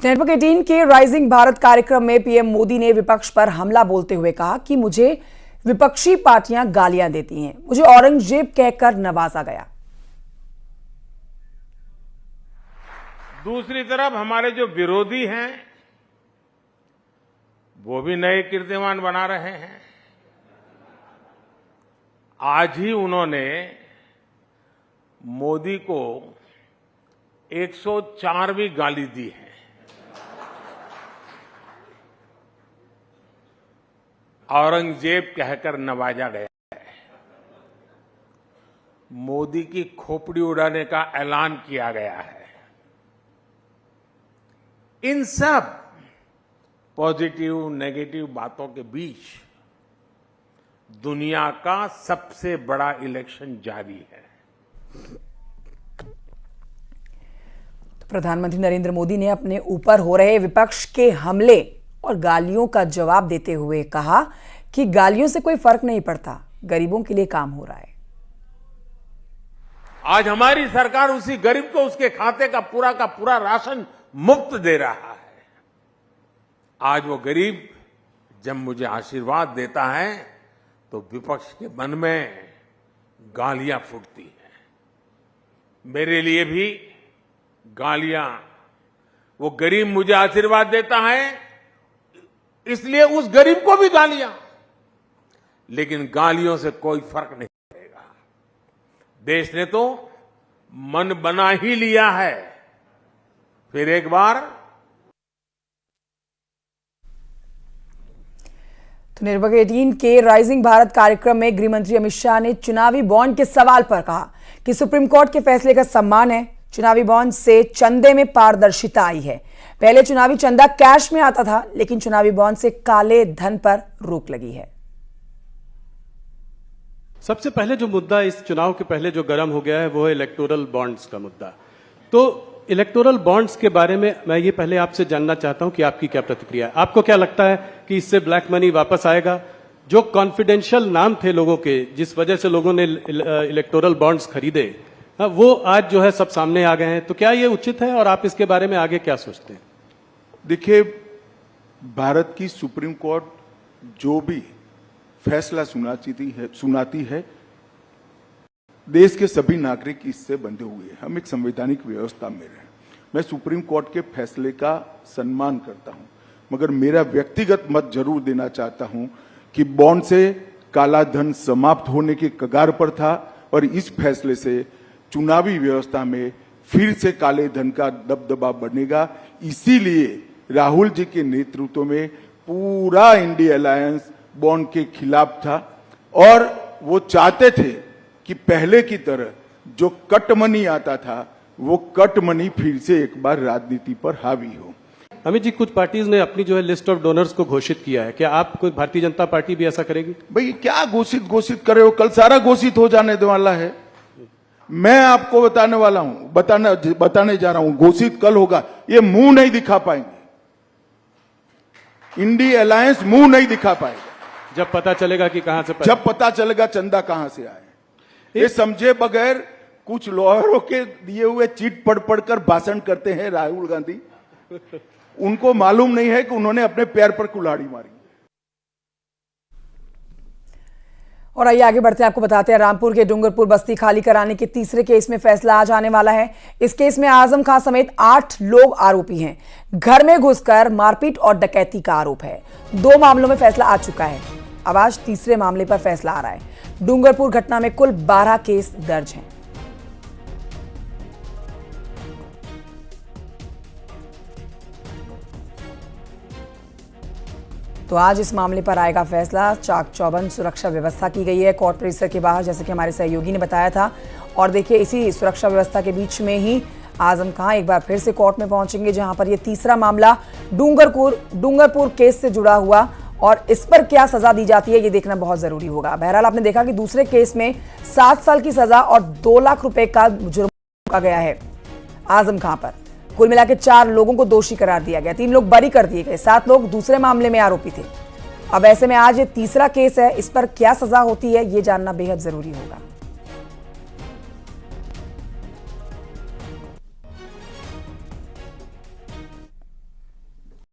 Network 18 के rising Bharat कार्यक्रम में पीएम मोदी ने विपक्ष पर हमला बोलते हुए कहा कि मुझे विपक्षी पार्टियां गालियां देती हैं, मुझे औरंगजेब कहकर नवाजा गया। दूसरी तरफ हमारे जो विरोधी हैं वो भी नए कीर्तिमान बना रहे हैं। आज ही उन्होंने मोदी को 104वीं गाली दी है। औरंगजेब कहकर नवाजा गया है। मोदी की खोपड़ी उड़ाने का ऐलान किया गया है। इन सब पॉजिटिव नेगेटिव बातों के बीच दुनिया का सबसे बड़ा इलेक्शन जारी है। प्रधानमंत्री नरेंद्र मोदी ने अपने ऊपर हो रहे विपक्ष के हमले और गालियों का जवाब देते हुए कहा कि गालियों से कोई फर्क नहीं पड़ता, गरीबों के लिए काम हो रहा है। आज हमारी सरकार उसी गरीब को उसके खाते का पूरा राशन मुफ्त दे रहा है। आज वो गरीब जब मुझे आशीर्वाद देता है तो विपक्ष के मन में गालियां फूटती हैं। मेरे लिए भी गालियां, वो गरीब मुझे आशीर्वाद देता है इसलिए उस गरीब को भी गालियां, लेकिन गालियों से कोई फर्क नहीं पड़ेगा। देश ने तो मन बना ही लिया है। फिर एक बार तो नेटवर्क 18 के राइजिंग भारत कार्यक्रम में गृह मंत्री अमित शाह ने चुनावी बॉन्ड के सवाल पर कहा कि सुप्रीम कोर्ट के फैसले का सम्मान है। चुनावी बॉन्ड से चंदे में पारदर्शिता आई है। पहले चुनावी चंदा कैश में आता था, लेकिन चुनावी बॉन्ड से काले धन पर रोक लगी है। सबसे पहले जो मुद्दा इस चुनाव के पहले जो गर्म हो गया है वो है इलेक्टोरल बॉन्ड्स का मुद्दा। तो इलेक्टोरल बॉन्ड्स के बारे में मैं ये पहले आपसे जानना चाहता हूं कि आपकी क्या प्रतिक्रिया है। आपको क्या लगता है कि इससे ब्लैक मनी वापस आएगा? जो कॉन्फिडेंशियल नाम थे लोगों के, जिस वजह से लोगों ने इलेक्टोरल बॉन्ड्स खरीदे, वो आज जो है सब सामने आ गए हैं। तो क्या ये उचित है और आप इसके बारे में आगे क्या सोचते हैं? देखिए, भारत की सुप्रीम कोर्ट जो भी फैसला सुनाती है, देश के सभी नागरिक इससे बंधे हुए हैं। हम एक संवैधानिक व्यवस्था में रहे। मैं सुप्रीम कोर्ट के फैसले का सम्मान करता हूं, मगर मेरा व्यक्तिगत मत जरूर देना चाहता हूं कि बॉन्ड से काला धन समाप्त होने के कगार पर था और इस फैसले से चुनावी व्यवस्था में फिर से काले धन का दबदबा बढ़ेगा। इसीलिए राहुल जी के नेतृत्व में पूरा इंडिया अलायंस बॉन्ड के खिलाफ था और वो चाहते थे कि पहले की तरह जो कट मनी आता था वो कट मनी फिर से एक बार राजनीति पर हावी हो। अमित जी, कुछ पार्टीज ने अपनी जो है लिस्ट ऑफ डोनर्स को घोषित किया है। क्या आप कोई भारतीय जनता पार्टी भी ऐसा करेगी? भाई क्या घोषित करे हो? कल सारा घोषित हो जाने वाला है। मैं आपको बताने वाला हूं, बताने जा रहा हूं, घोषित कल होगा। ये मुंह नहीं दिखा पाएंगे, इंडिया अलायंस मुंह नहीं दिखा पाएगा। जब पता चलेगा कि कहां से जब पता चलेगा चंदा कहां से आए। ये समझे बगैर कुछ लॉयरों के दिए हुए चिट पढ़कर भाषण करते हैं राहुल गांधी। उनको मालूम नहीं है कि उन्होंने अपने पैर पर कुल्हाड़ी मारी। और आइए आगे बढ़ते हैं, आपको बताते हैं रामपुर के डूंगरपुर बस्ती खाली कराने के तीसरे केस में फैसला आज आने वाला है। इस केस में आजम खां समेत 8 लोग आरोपी हैं। घर में घुसकर मारपीट और डकैती का आरोप है। 2 मामलों में फैसला आ चुका है। अब आज तीसरे मामले पर फैसला आ रहा है। डूंगरपुर घटना में कुल 12 केस दर्ज हैं। तो आज इस मामले पर आएगा फैसला। चाक चौबंद सुरक्षा व्यवस्था की गई है कोर्ट परिसर के बाहर, जैसे कि हमारे सहयोगी ने बताया था। और देखिए, इसी सुरक्षा व्यवस्था के बीच में ही आजम खां एक बार फिर से कोर्ट में पहुंचेंगे, जहां पर यह तीसरा मामला डूंगरपुर केस से जुड़ा हुआ, और इस पर क्या सजा दी जाती है ये देखना बहुत जरूरी होगा। बहरहाल आपने देखा कि दूसरे केस में 7 साल की सजा और 2 लाख रुपए का जुर्माना गया है आजम खां पर। कुल मिलाकर 4 लोगों को दोषी करार दिया गया, 3 लोग बरी कर दिए गए, 7 लोग दूसरे मामले में आरोपी थे। अब ऐसे में आज ये तीसरा केस है, इस पर क्या सजा होती है ये जानना बेहद जरूरी होगा।